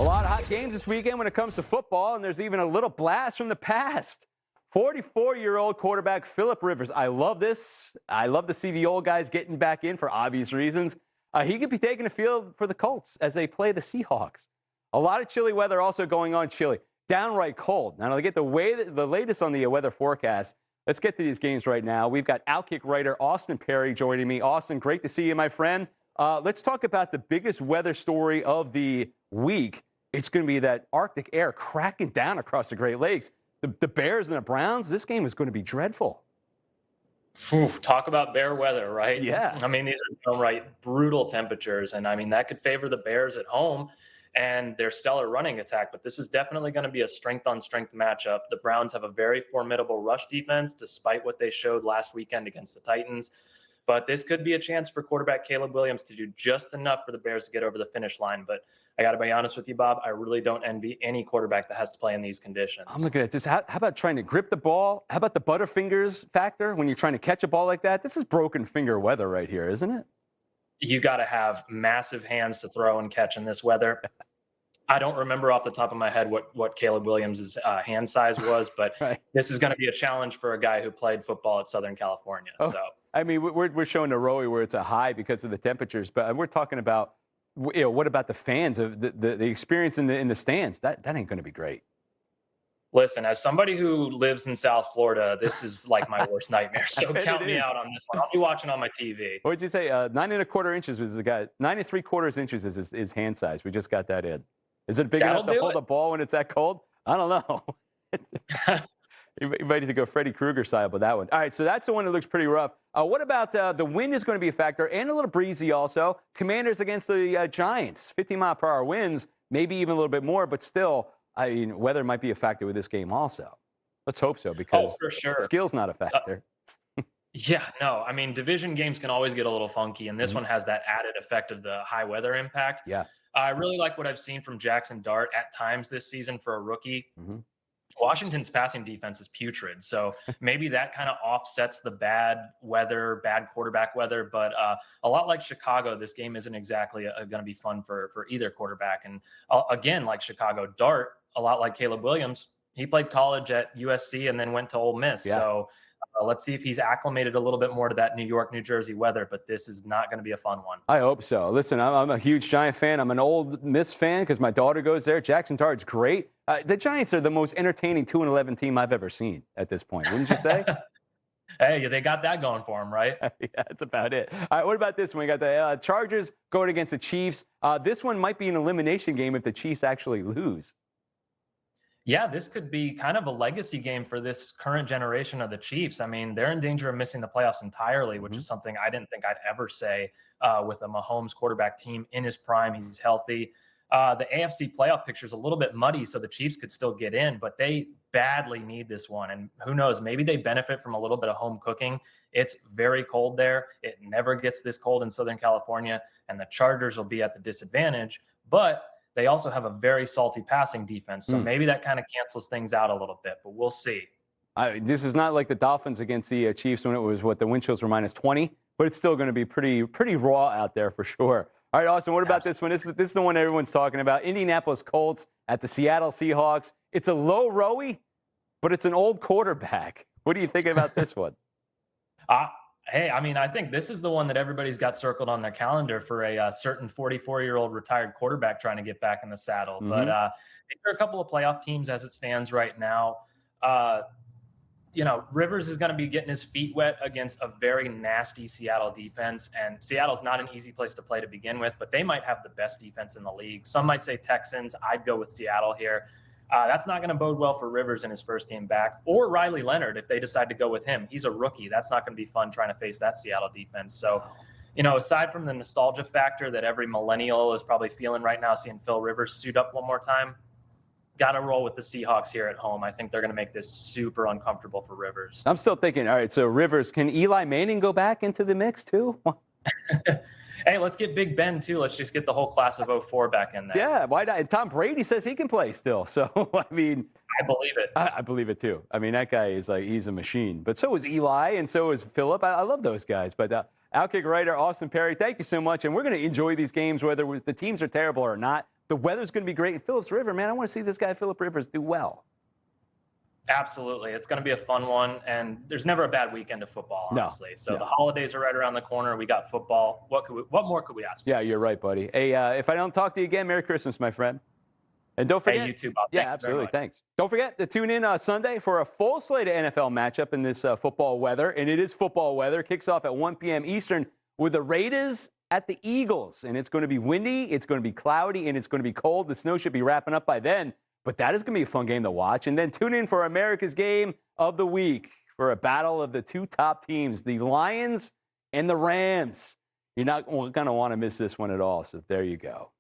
A lot of hot games this weekend when it comes to football, and there's even a little blast from the past. 44-year-old quarterback Philip Rivers. I love this. I love to see the old guys getting back in for obvious reasons. He could be taking the field for the Colts as they play the Seahawks. A lot of chilly weather also going on. Chilly, downright cold. Now, to get the latest on the weather forecast, let's get to these games right now. We've got Outkick writer Austin Perry joining me. Austin, great to see you, my friend. Let's talk about the biggest weather story of the week. It's going to be that Arctic air cracking down across the Great Lakes. The Bears and the Browns, this game is going to be dreadful. Talk about bear weather, right? Yeah. I mean, these are downright brutal temperatures, and I mean, that could favor the Bears at home and their stellar running attack, but this is definitely going to be a strength-on-strength matchup. The Browns have a very formidable rush defense, despite what they showed last weekend against the Titans. But this could be a chance for quarterback Caleb Williams to do just enough for the Bears to get over the finish line. But I got to be honest with you, Bob, I really don't envy any quarterback that has to play in these conditions. I'm looking at this. How about trying to grip the ball? How about the Butterfingers factor when you're trying to catch a ball like that? This is broken finger weather right here, isn't it? You got to have massive hands to throw and catch in this weather. I don't remember off the top of my head what Caleb Williams' hand size was, but Right. This is going to be a challenge for a guy who played football at Southern California. Oh, So, I mean, we're showing the ROWI where it's a high because of the temperatures, but we're talking about, what about the fans of the experience in the stands? That ain't going to be great. listen, as somebody who lives in South Florida, this is like my worst nightmare. So count me out on this one. I'll be watching on my TV. What did you say? 9 1/4 inches was the guy. 9 3/4 inches is his hand size. We just got that in. Is it big enough to hold the ball when it's that cold? I don't know. You might need to go Freddy Krueger style with that one. All right, so that's the one that looks pretty rough. What about the wind is going to be a factor and a little breezy also. Commanders against the Giants, 50-mile-per-hour winds, maybe even a little bit more, but still, I mean, weather might be a factor with this game also. Let's hope so because for sure. skill's not a factor. Yeah, no. I mean, division games can always get a little funky, and this one has that added effect of the high weather impact. Yeah. I really like what I've seen from Jackson Dart at times this season for a rookie. Mm-hmm. Washington's passing defense is putrid, so maybe that kind of offsets the bad weather, bad quarterback weather. But a lot like Chicago, this game isn't exactly going to be fun for either quarterback. And again, like Chicago, Dart, a lot like Caleb Williams, he played college at USC and then went to Ole Miss. Yeah. So let's see if he's acclimated a little bit more to that New York, New Jersey weather. But this is not going to be a fun one. I hope so. Listen, I'm a huge Giant fan. I'm an old Miss fan because my daughter goes there. Jackson Dart's great. The Giants are the most entertaining 2-11 team I've ever seen at this point. Wouldn't you say? Hey, they got that going for them, right? Yeah, that's about it. All right, what about this one? We got the Chargers going against the Chiefs. This one might be an elimination game if the Chiefs actually lose. Yeah, this could be kind of a legacy game for this current generation of the Chiefs. I mean, they're in danger of missing the playoffs entirely, which is something I didn't think I'd ever say with a Mahomes quarterback team in his prime. He's healthy. The AFC playoff picture is a little bit muddy, so the Chiefs could still get in, but they badly need this one. And who knows, maybe they benefit from a little bit of home cooking. It's very cold there. It never gets this cold in Southern California, and the Chargers will be at the disadvantage. But they also have a very salty passing defense, so maybe that kind of cancels things out a little bit, but we'll see. This is not like the Dolphins against the Chiefs when it was, the wind chills were -20, but it's still going to be pretty raw out there for sure. All right, Austin, what about this one? This is the one everyone's talking about. Indianapolis Colts at the Seattle Seahawks. It's a low ROWI, but it's an old quarterback. What are you thinking about this one? Hey, I mean, I think this is the one that everybody's got circled on their calendar for a certain 44-year-old retired quarterback trying to get back in the saddle. Mm-hmm. But there are a couple of playoff teams as it stands right now. Rivers is going to be getting his feet wet against a very nasty Seattle defense. And Seattle's not an easy place to play to begin with, but they might have the best defense in the league. Some might say Texans. I'd go with Seattle here. That's not going to bode well for Rivers in his first game back, or Riley Leonard if they decide to go with him. He's a rookie. That's not going to be fun trying to face that Seattle defense. So, aside from the nostalgia factor that every millennial is probably feeling right now, seeing Phil Rivers suit up one more time, got to roll with the Seahawks here at home. I think they're going to make this super uncomfortable for Rivers. I'm still thinking, all right, so Rivers, can Eli Manning go back into the mix too? Hey, let's get Big Ben, too. Let's just get the whole class of 04 back in there. Yeah, why not? And Tom Brady says he can play still. So, I mean. I believe it. I believe it, too. I mean, that guy is he's a machine. But so is Eli, and so is Philip. I love those guys. But Outkick writer Austin Perry, thank you so much. And we're going to enjoy these games, whether the teams are terrible or not. the weather's going to be great in Phillips River, man. I want to see this guy, Phillip Rivers, do well. Absolutely. It's going to be a fun one. And there's never a bad weekend of football, honestly. So the holidays are right around the corner. We got football. What more could we ask for? Yeah, you're right, buddy. Hey, if I don't talk to you again, Merry Christmas, my friend. And don't forget. Hey, you too, Bob. Yeah, absolutely. Thanks. Don't forget to tune in Sunday for a full slate of NFL matchup in this football weather. And it is football weather. Kicks off at 1 p.m. Eastern with the Raiders at the Eagles. And it's going to be windy, it's going to be cloudy, and it's going to be cold. The snow should be wrapping up by then. But that is going to be a fun game to watch. And then tune in for America's Game of the Week for a battle of the two top teams, the Lions and the Rams. You're not going to want to miss this one at all. So there you go.